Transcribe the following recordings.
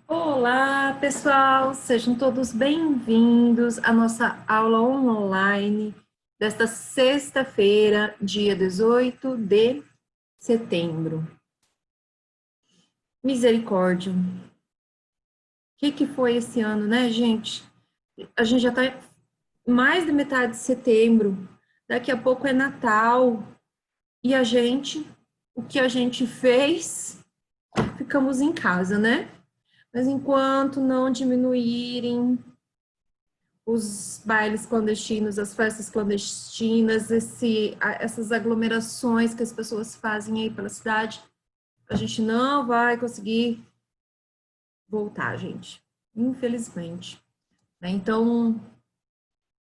Olá, pessoal! Sejam todos bem-vindos à nossa aula online desta sexta-feira, dia 18 de setembro. Misericórdia! O que foi esse ano, né, gente? A gente já está mais de metade de setembro, daqui a pouco é Natal, e o que a gente fez? Ficamos em casa, né? Mas enquanto não diminuírem os bailes clandestinos, as festas clandestinas, essas aglomerações que as pessoas fazem aí pela cidade, a gente não vai conseguir voltar, gente, infelizmente. Né? Então,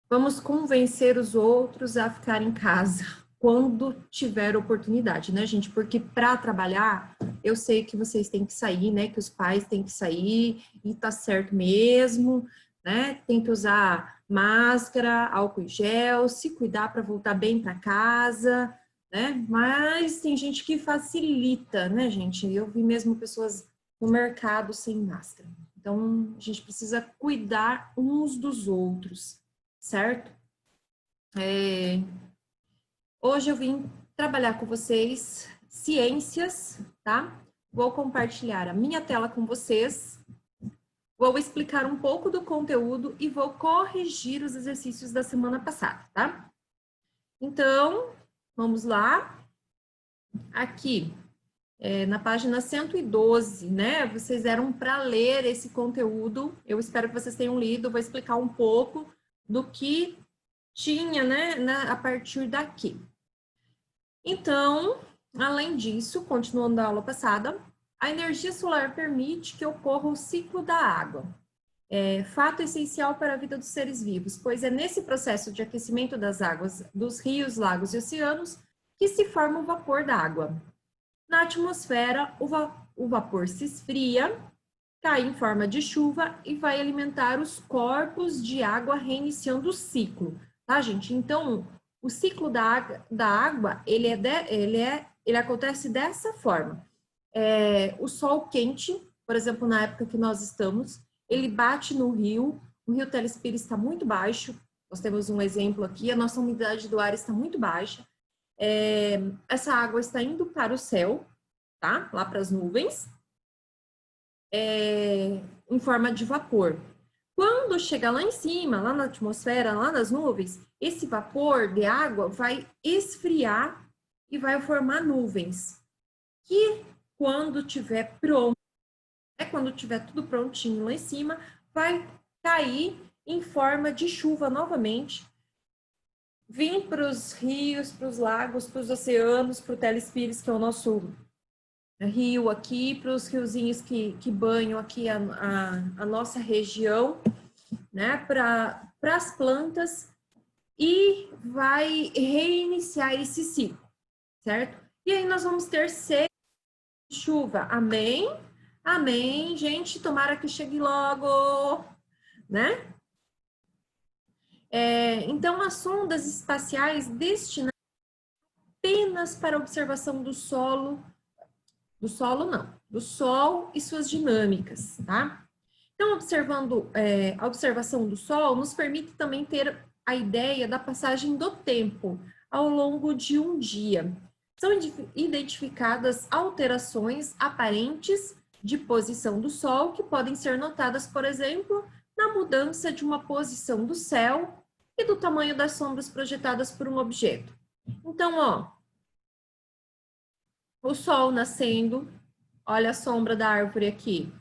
vamos convencer os outros a ficar em casa quando tiver oportunidade, né, gente? Porque para trabalhar, eu sei que vocês têm que sair, né? Que os pais têm que sair e tá certo mesmo, né? Tem que usar máscara, álcool em gel, se cuidar para voltar bem para casa, né? Mas tem gente que facilita, né, gente? Eu vi mesmo pessoas no mercado sem máscara. Então, a gente precisa cuidar uns dos outros, certo? Hoje eu vim trabalhar com vocês ciências, tá? Vou compartilhar a minha tela com vocês, vou explicar um pouco do conteúdo e vou corrigir os exercícios da semana passada, tá? Então, vamos lá. Aqui, na página 112, né? Vocês eram para ler esse conteúdo. Eu espero que vocês tenham lido. Vou explicar um pouco do que tinha, né, a partir daqui. Então, além disso, continuando a aula passada, a energia solar permite que ocorra o ciclo da água. É fato essencial para a vida dos seres vivos, pois é nesse processo de aquecimento das águas dos rios, lagos e oceanos que se forma o vapor da água. Na atmosfera, o vapor se esfria, cai em forma de chuva e vai alimentar os corpos de água, reiniciando o ciclo, tá, gente? Então, o ciclo da água, ele acontece dessa forma. O sol quente, por exemplo, na época que nós estamos, ele bate no rio, o rio Telespires está muito baixo, nós temos um exemplo aqui, a nossa umidade do ar está muito baixa, essa água está indo para o céu, tá? Lá para as nuvens, em forma de vapor. Quando chega lá em cima, lá na atmosfera, lá nas nuvens, esse vapor de água vai esfriar e vai formar nuvens. Que quando tiver pronto, quando tiver tudo prontinho lá em cima, vai cair em forma de chuva novamente, vir para os rios, para os lagos, para os oceanos, para o Telespires, que é o nosso rio aqui, para os riozinhos que banham aqui a nossa região, né, para as plantas, e vai reiniciar esse ciclo, certo? E aí nós vamos ter chuva, amém? Amém, gente, tomara que chegue logo, né? Então, as sondas espaciais destinadas apenas para observação do solo não, do Sol e suas dinâmicas, tá? Então, a observação do Sol nos permite também ter a ideia da passagem do tempo ao longo de um dia. São identificadas alterações aparentes de posição do Sol que podem ser notadas, por exemplo, na mudança de uma posição do céu e do tamanho das sombras projetadas por um objeto. Então, ó, o Sol nascendo, olha a sombra da árvore aqui.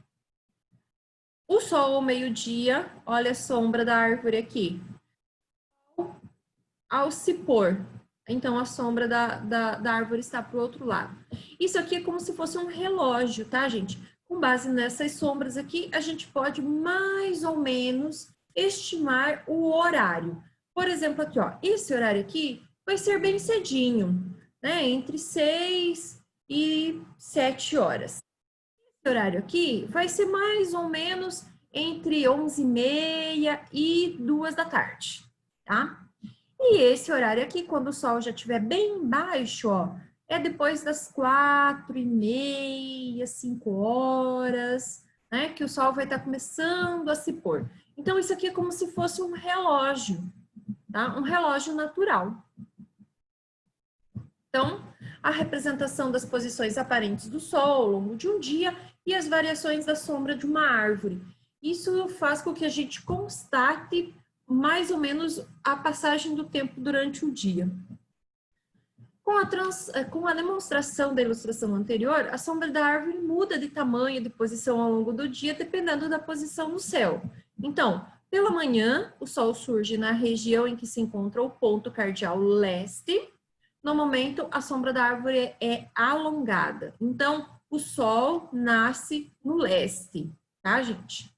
O sol ao meio-dia, olha a sombra da árvore aqui. Ao se pôr, então a sombra da árvore está para o outro lado. Isso aqui é como se fosse um relógio, tá, gente? Com base nessas sombras aqui, a gente pode mais ou menos estimar o horário. Por exemplo, aqui, ó, esse horário aqui vai ser bem cedinho, né? Entre 6 e 7 horas. Esse horário aqui vai ser mais ou menos entre 11h30 e 2 da tarde, tá? E esse horário aqui, quando o sol já estiver bem baixo, ó, é depois das 4h30, 5 horas, né? Que o sol vai estar começando a se pôr. Então, isso aqui é como se fosse um relógio, tá? Um relógio natural. Então, a representação das posições aparentes do sol ao longo de um dia e as variações da sombra de uma árvore. Isso faz com que a gente constate mais ou menos a passagem do tempo durante o dia. Com a demonstração da ilustração anterior, a sombra da árvore muda de tamanho e de posição ao longo do dia, dependendo da posição no céu. Então, pela manhã, o sol surge na região em que se encontra o ponto cardial leste. No momento, a sombra da árvore é alongada. Então, o sol nasce no leste, tá, gente?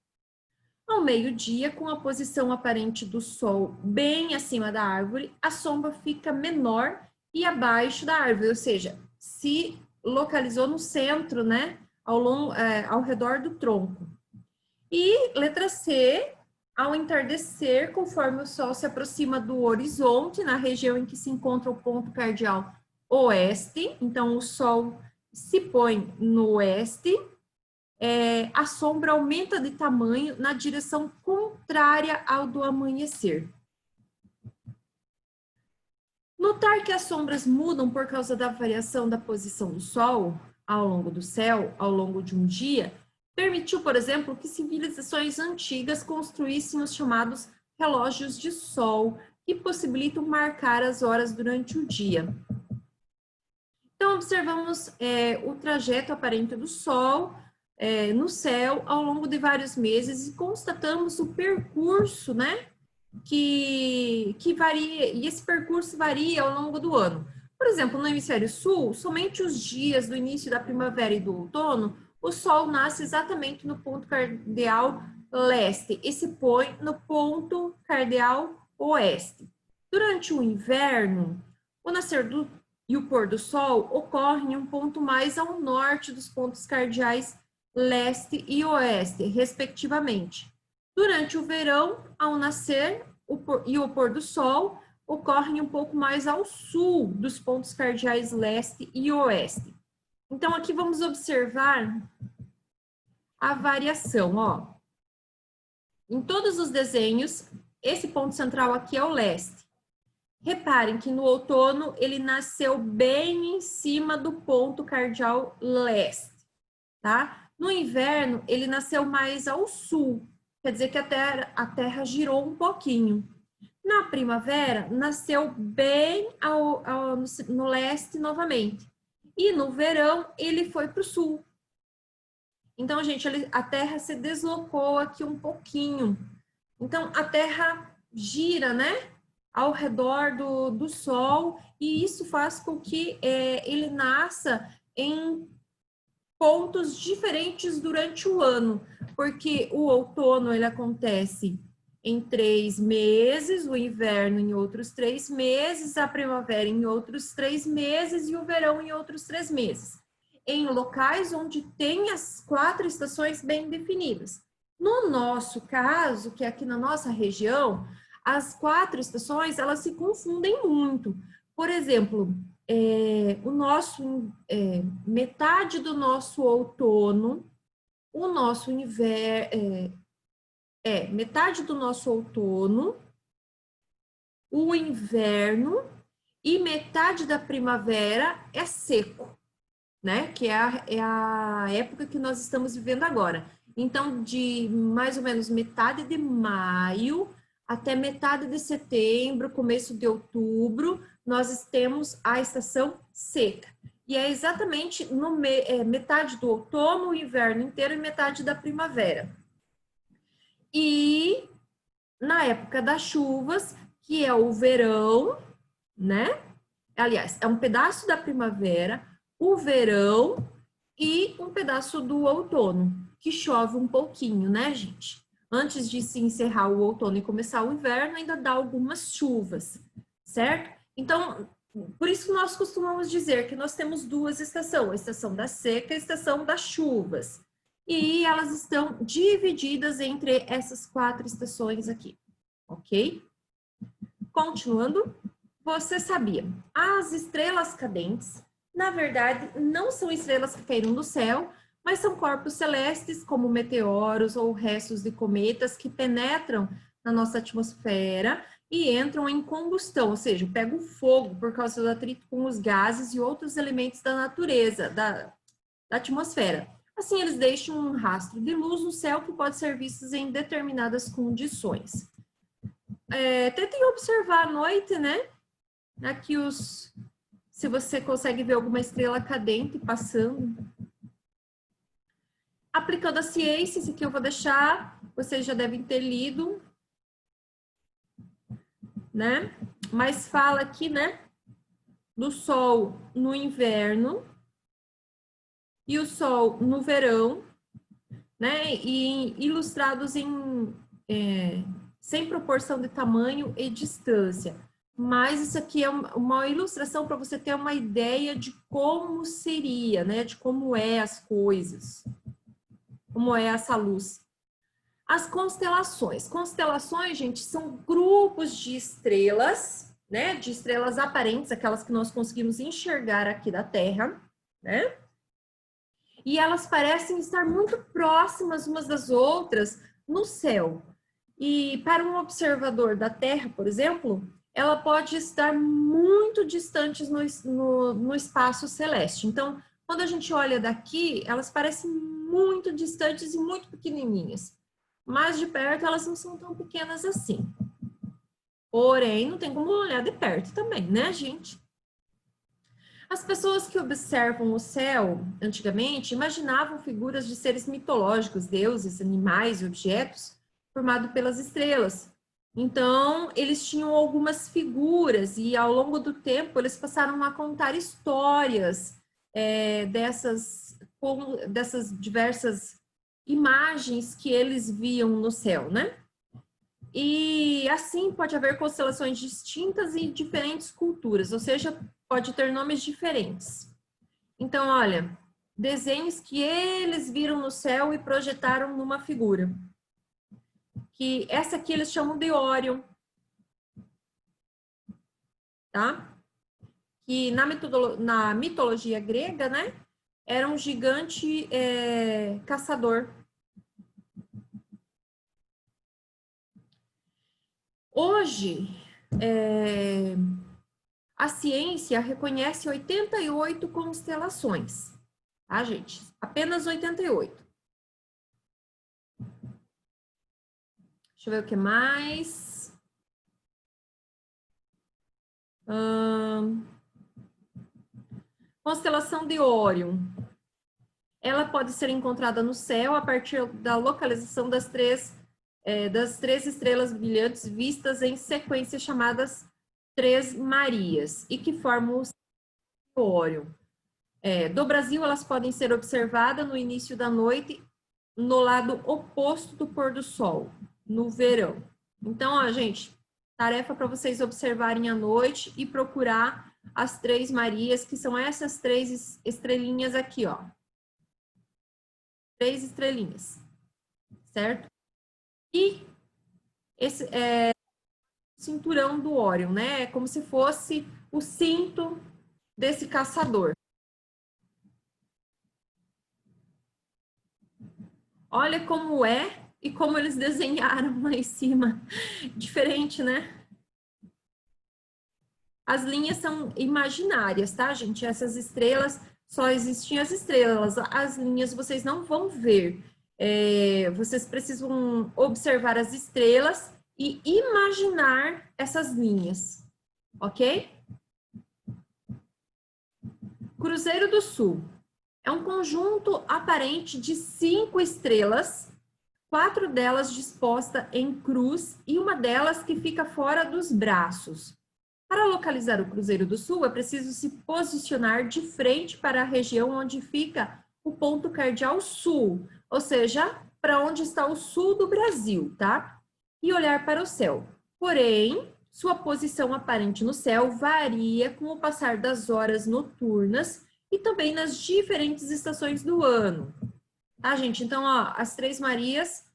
Ao meio-dia, com a posição aparente do sol bem acima da árvore, a sombra fica menor e abaixo da árvore, ou seja, se localizou no centro, né, ao redor do tronco. E letra C, ao entardecer, conforme o sol se aproxima do horizonte, na região em que se encontra o ponto cardial oeste, então o sol se põe no oeste, a sombra aumenta de tamanho na direção contrária ao do amanhecer. Notar que as sombras mudam por causa da variação da posição do sol ao longo do céu, ao longo de um dia, permitiu, por exemplo, que civilizações antigas construíssem os chamados relógios de sol, que possibilitam marcar as horas durante o dia. Então, observamos o trajeto aparente do sol no céu ao longo de vários meses e constatamos o percurso, né, que varia, e esse percurso varia ao longo do ano. Por exemplo, no hemisfério sul, somente os dias do início da primavera e do outono, o sol nasce exatamente no ponto cardeal leste e se põe no ponto cardeal oeste. Durante o inverno, o nascer e o pôr do sol ocorrem em um ponto mais ao norte dos pontos cardeais leste e oeste, respectivamente. Durante o verão, ao nascer e o pôr do sol, ocorrem um pouco mais ao sul dos pontos cardeais leste e oeste. Então, aqui vamos observar a variação, ó. Em todos os desenhos, esse ponto central aqui é o leste. Reparem que no outono ele nasceu bem em cima do ponto cardial leste, tá? No inverno, ele nasceu mais ao sul, quer dizer que a terra girou um pouquinho. Na primavera, nasceu bem no leste novamente. E no verão, ele foi para o sul. Então, gente, a terra se deslocou aqui um pouquinho. Então, a terra gira, né, ao redor do sol, e isso faz com que ele nasça em pontos diferentes durante o ano, porque o outono ele acontece em 3 meses, o inverno em outros 3 meses, a primavera em outros 3 meses e o verão em outros 3 meses, em locais onde tem as 4 estações bem definidas. No nosso caso, que é aqui na nossa região, as 4 estações, elas se confundem muito. Por exemplo, metade do nosso outono, o nosso inverno, metade do nosso outono, o inverno e metade da primavera é seco, né? Que é a época que nós estamos vivendo agora. Então, de mais ou menos metade de maio até metade de setembro, começo de outubro, nós temos a estação seca. E é exatamente metade do outono, o inverno inteiro e metade da primavera. E na época das chuvas, que é o verão, né? Aliás, é um pedaço da primavera, o verão e um pedaço do outono, que chove um pouquinho, né, gente? Antes de se encerrar o outono e começar o inverno, ainda dá algumas chuvas, certo? Então, por isso nós costumamos dizer que nós temos 2 estações, a estação da seca e a estação das chuvas. E elas estão divididas entre essas 4 estações aqui, ok? Continuando, você sabia, as estrelas cadentes, na verdade, não são estrelas que caíram do céu, Mas são corpos celestes, como meteoros ou restos de cometas, que penetram na nossa atmosfera e entram em combustão, ou seja, pegam fogo por causa do atrito com os gases e outros elementos da natureza, da atmosfera. Assim, eles deixam um rastro de luz no céu que pode ser visto em determinadas condições. Tentem observar à noite, né? Aqui se você consegue ver alguma estrela cadente passando. Aplicando a ciência, esse aqui eu vou deixar, vocês já devem ter lido, né? Mas fala aqui, né? Do Sol no inverno e o Sol no verão, né? E ilustrados sem proporção de tamanho e distância. Mas isso aqui é uma ilustração para você ter uma ideia de como seria, né? De como é as coisas, como é essa luz. As constelações. Constelações, gente, são grupos de estrelas, né? De estrelas aparentes, aquelas que nós conseguimos enxergar aqui da Terra, né? E elas parecem estar muito próximas umas das outras no céu. E para um observador da Terra, por exemplo, ela pode estar muito distante no espaço celeste. Então, quando a gente olha daqui, elas parecem muito distantes e muito pequenininhas. Mas de perto, elas não são tão pequenas assim. Porém, não tem como olhar de perto também, né, gente? As pessoas que observam o céu antigamente imaginavam figuras de seres mitológicos, deuses, animais e objetos formados pelas estrelas. Então, eles tinham algumas figuras e ao longo do tempo eles passaram a contar histórias dessas diversas imagens que eles viam no céu, né? E assim pode haver constelações distintas e diferentes culturas, ou seja, pode ter nomes diferentes. Então, olha, desenhos que eles viram no céu e projetaram numa figura. Que essa aqui eles chamam de Órion, tá? Que na mitologia grega, né, era um gigante caçador. Hoje, a ciência reconhece 88 constelações, tá, gente? Apenas 88. Deixa eu ver o que mais. Constelação de Órion. Ela pode ser encontrada no céu a partir da localização das três estrelas brilhantes vistas em sequência chamadas Três Marias e que formam o Órion. Do Brasil, elas podem ser observadas no início da noite, no lado oposto do pôr do sol, no verão. Então, ó, gente, tarefa para vocês observarem à noite e procurar as Três Marias, que são essas três estrelinhas aqui, ó. 3 estrelinhas, certo? E esse é o cinturão do Órion, né? É como se fosse o cinto desse caçador. Olha como é e como eles desenharam lá em cima. Diferente, né? As linhas são imaginárias, tá, gente? Essas estrelas, só existem as estrelas. As linhas vocês não vão ver. Vocês precisam observar as estrelas e imaginar essas linhas, ok? Cruzeiro do Sul. É um conjunto aparente de 5 estrelas, 4 delas dispostas em cruz e uma delas que fica fora dos braços. Para localizar o Cruzeiro do Sul, é preciso se posicionar de frente para a região onde fica o ponto cardeal sul, ou seja, para onde está o sul do Brasil, tá? E olhar para o céu. Porém, sua posição aparente no céu varia com o passar das horas noturnas e também nas diferentes estações do ano. Tá, gente? Então, ó, as Três Marias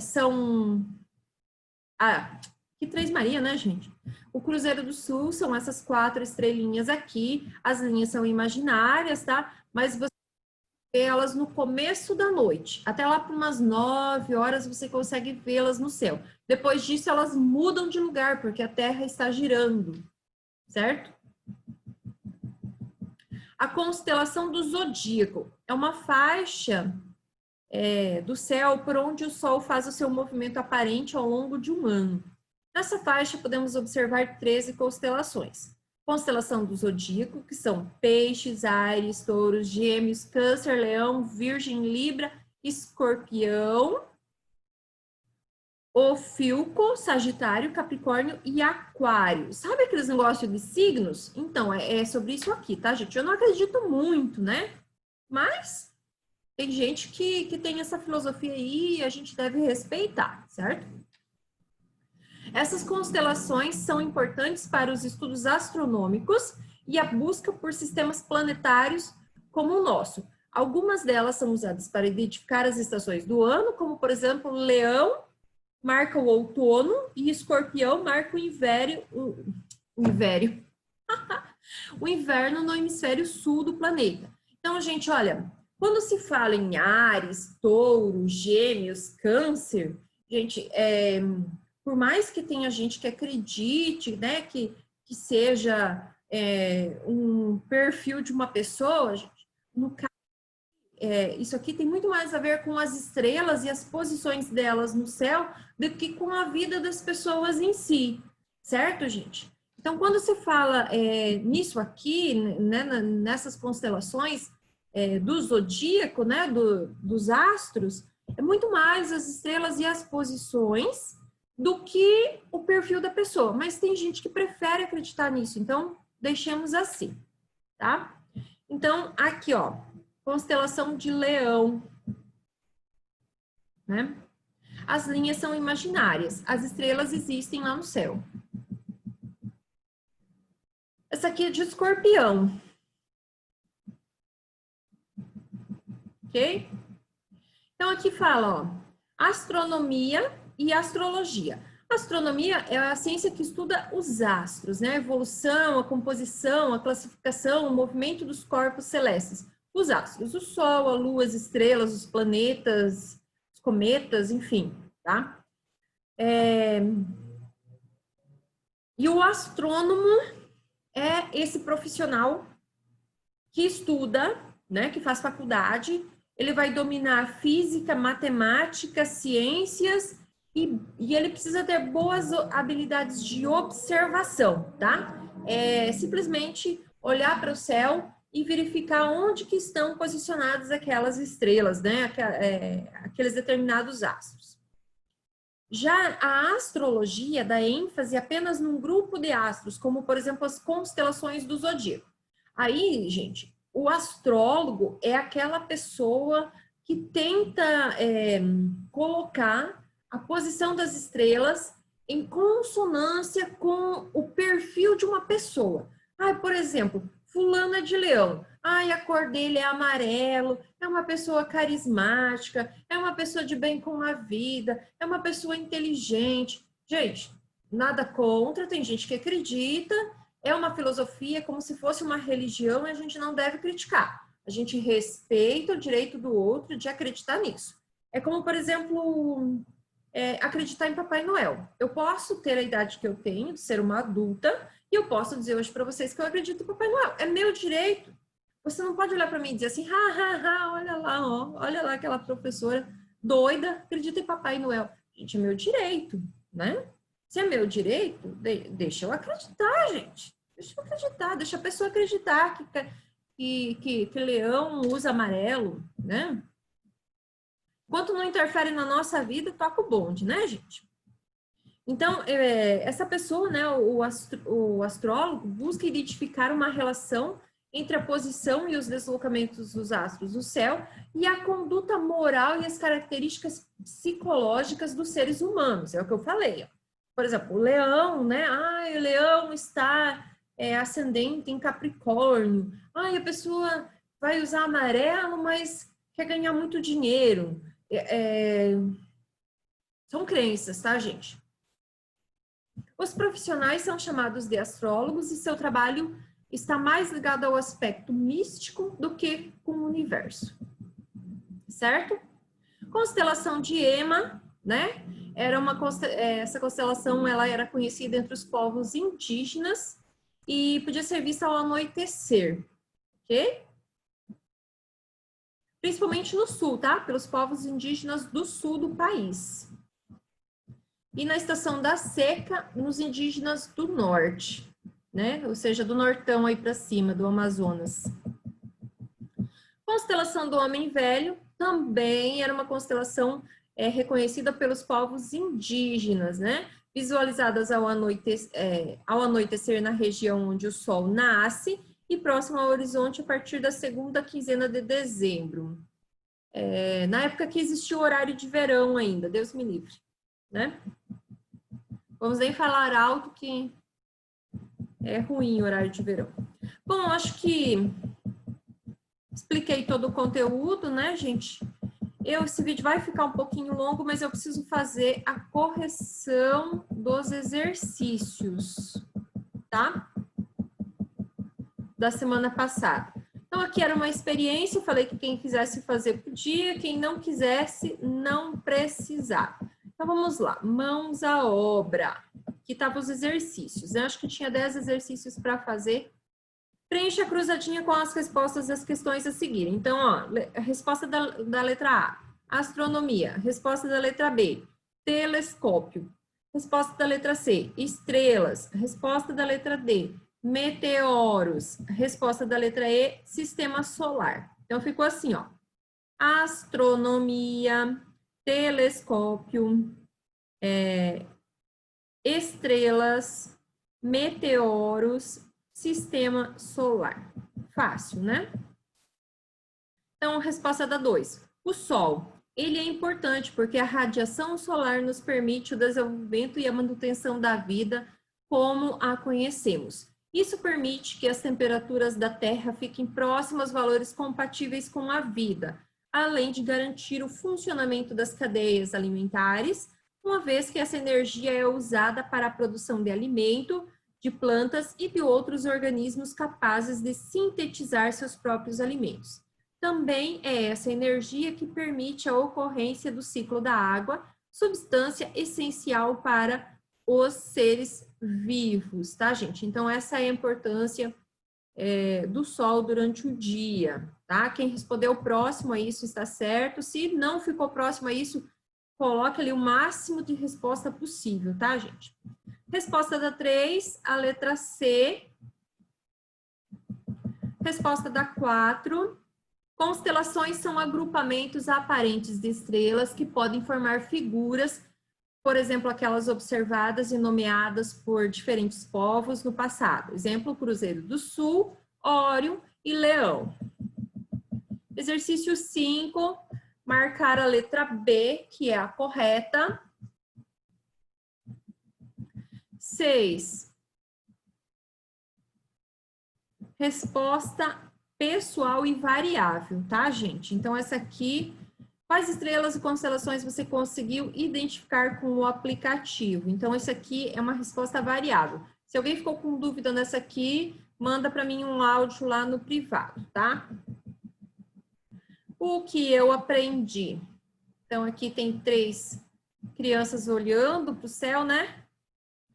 são... que Três Marias, né, gente? O Cruzeiro do Sul são essas 4 estrelinhas aqui. As linhas são imaginárias, tá? Mas você elas no começo da noite. Até lá para umas 9 horas você consegue vê-las no céu. Depois disso, elas mudam de lugar, porque a Terra está girando, certo? A constelação do Zodíaco é uma faixa do céu por onde o Sol faz o seu movimento aparente ao longo de um ano. Nessa faixa, podemos observar 13 constelações. Constelação do Zodíaco, que são Peixes, Áries, Touros, Gêmeos, Câncer, Leão, Virgem, Libra, Escorpião, Ofilco, Sagitário, Capricórnio e Aquário. Sabe aqueles negócios de signos? Então, é sobre isso aqui, tá, gente? Eu não acredito muito, né? Mas tem gente que tem essa filosofia aí e a gente deve respeitar, certo? Essas constelações são importantes para os estudos astronômicos e a busca por sistemas planetários como o nosso. Algumas delas são usadas para identificar as estações do ano, como, por exemplo, Leão marca o outono e Escorpião marca o o inverno no hemisfério sul do planeta. Então, gente, olha, quando se fala em Áries, Touro, Gêmeos, Câncer, gente, por mais que tenha gente que acredite, né, que seja um perfil de uma pessoa, gente, no caso, isso aqui tem muito mais a ver com as estrelas e as posições delas no céu do que com a vida das pessoas em si, certo, gente? Então, quando se fala nisso aqui, né, nessas constelações do zodíaco, né, dos astros, é muito mais as estrelas e as posições do que o perfil da pessoa. Mas tem gente que prefere acreditar nisso, então deixemos assim, tá? Então, aqui, ó, constelação de Leão, né? As linhas são imaginárias, as estrelas existem lá no céu. Essa aqui é de Escorpião. Ok? Então, aqui fala, ó, astronomia e astrologia. A astronomia é a ciência que estuda os astros, né? A evolução, a composição, a classificação, o movimento dos corpos celestes. Os astros, o Sol, a Lua, as estrelas, os planetas, os cometas, enfim, tá? E o astrônomo é esse profissional que estuda, né, que faz faculdade, ele vai dominar física, matemática, ciências e ele precisa ter boas habilidades de observação, tá? Simplesmente olhar para o céu e verificar onde que estão posicionadas aquelas estrelas, né? Aqueles determinados astros. Já a astrologia dá ênfase apenas num grupo de astros, como, por exemplo, as constelações do zodíaco. Aí, gente, o astrólogo é aquela pessoa que tenta colocar a posição das estrelas em consonância com o perfil de uma pessoa. Por exemplo, fulano é de Leão. A cor dele é amarelo, é uma pessoa carismática, é uma pessoa de bem com a vida, é uma pessoa inteligente. Gente, nada contra, tem gente que acredita, é uma filosofia como se fosse uma religião e a gente não deve criticar. A gente respeita o direito do outro de acreditar nisso. É como, por exemplo, acreditar em Papai Noel. Eu posso ter a idade que eu tenho, de ser uma adulta, e eu posso dizer hoje para vocês que eu acredito em Papai Noel. É meu direito. Você não pode olhar para mim e dizer assim, olha lá, ó, olha lá aquela professora doida, acredita em Papai Noel. Gente, é meu direito, né? Se é meu direito, deixa eu acreditar, gente. Deixa eu acreditar, deixa a pessoa acreditar que leão usa amarelo, né? Enquanto não interfere na nossa vida, toca o bonde, né, gente? Então, essa pessoa, né, o astrólogo, busca identificar uma relação entre a posição e os deslocamentos dos astros no céu e a conduta moral e as características psicológicas dos seres humanos. É o que eu falei. Ó. Por exemplo, o leão, né? O leão está ascendente em Capricórnio. A pessoa vai usar amarelo, mas quer ganhar muito dinheiro. São crenças, tá, gente? Os profissionais são chamados de astrólogos e seu trabalho está mais ligado ao aspecto místico do que com o universo. certo? Constelação de Ema, né? Essa constelação ela era conhecida entre os povos indígenas e podia ser vista ao anoitecer, ok? Principalmente no sul, tá? Pelos povos indígenas do sul do país. E na estação da seca, nos indígenas do norte, né? Ou seja, do nortão aí para cima, do Amazonas. Constelação do Homem Velho também era uma constelação reconhecida pelos povos indígenas, né? Visualizadas ao anoitecer na região onde o sol nasce e próximo ao horizonte a partir da segunda quinzena de dezembro. Na época que existia o horário de verão ainda, Deus me livre, né? Vamos nem falar alto que é ruim o horário de verão. Bom, acho que expliquei todo o conteúdo, né, gente? Esse vídeo vai ficar um pouquinho longo, mas eu preciso fazer a correção dos exercícios, tá? Da semana passada. Então, aqui era uma experiência, eu falei que quem quisesse fazer podia, quem não quisesse, não precisava. Então, vamos lá, mãos à obra. Aqui estavam os exercícios, eu acho que tinha 10 exercícios para fazer. Preencha a cruzadinha com as respostas das questões a seguir. Então, ó, a resposta da letra A, astronomia. Resposta da letra B, telescópio. Resposta da letra C, estrelas. Resposta da letra D, meteoros. Resposta da letra E, sistema solar. Então, ficou assim, ó. Astronomia, telescópio, estrelas, meteoros, sistema solar. Fácil, né? Então, resposta da 2. O Sol, ele é importante porque a radiação solar nos permite o desenvolvimento e a manutenção da vida como a conhecemos. Isso permite que as temperaturas da Terra fiquem próximas a valores compatíveis com a vida, além de garantir o funcionamento das cadeias alimentares, uma vez que essa energia é usada para a produção de alimento, de plantas e de outros organismos capazes de sintetizar seus próprios alimentos. Também é essa energia que permite a ocorrência do ciclo da água, substância essencial para os seres vivos, tá, gente? Então, essa é a importância do Sol durante o dia, tá? Quem respondeu próximo a isso está certo. Se não ficou próximo a isso, coloque ali o máximo de resposta possível, tá, gente? Resposta da 3, a letra C. Resposta da 4. Constelações são agrupamentos aparentes de estrelas que podem formar figuras, por exemplo, aquelas observadas e nomeadas por diferentes povos no passado. Exemplo, Cruzeiro do Sul, Órion e Leão. Exercício 5, marcar a letra B, que é a correta. 6. Resposta pessoal e variável, tá, gente? Então, essa aqui, quais estrelas e constelações você conseguiu identificar com o aplicativo? Então, esse aqui é uma resposta variável. Se alguém ficou com dúvida nessa aqui, manda para mim um áudio lá no privado, tá? O que eu aprendi? Então, aqui tem 3 crianças olhando para o céu, né?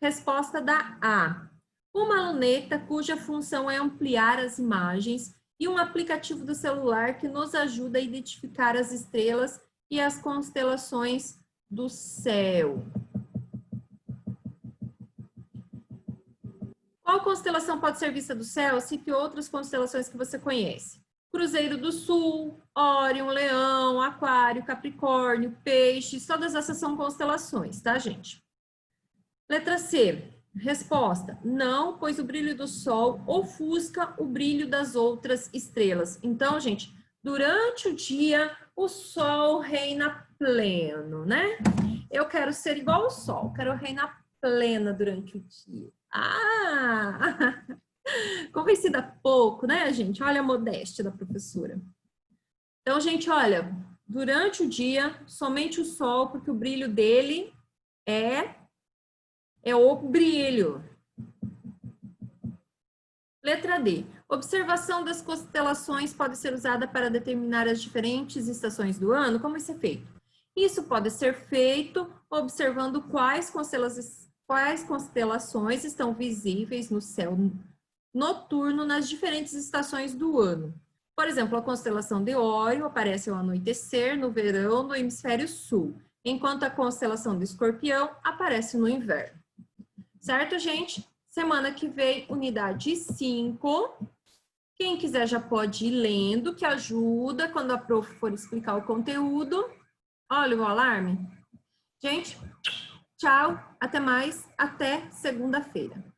Resposta da A. Uma luneta cuja função é ampliar as imagens e um aplicativo do celular que nos ajuda a identificar as estrelas e as constelações do céu. Qual constelação pode ser vista do céu? Cite outras constelações que você conhece. Cruzeiro do Sul, Órion, Leão, Aquário, Capricórnio, Peixes, todas essas são constelações, tá, gente? Letra C. Resposta: não, pois o brilho do Sol ofusca o brilho das outras estrelas. Então, gente, durante o dia, o Sol reina pleno, né? Eu quero ser igual ao Sol, quero reinar plena durante o dia. Ah! Convencida pouco, né, gente? Olha a modéstia da professora. Então, gente, olha, durante o dia, somente o Sol, porque o brilho dele é o brilho. Letra D. Observação das constelações pode ser usada para determinar as diferentes estações do ano. Como isso é feito? Isso pode ser feito observando quais constelações estão visíveis no céu noturno nas diferentes estações do ano. Por exemplo, a constelação de Órion aparece ao anoitecer no verão no hemisfério sul, enquanto a constelação de Escorpião aparece no inverno. Certo, gente? Semana que vem, unidade 5. Quem quiser já pode ir lendo, que ajuda quando a prof for explicar o conteúdo. Olha o alarme. Gente, tchau, até mais, até segunda-feira.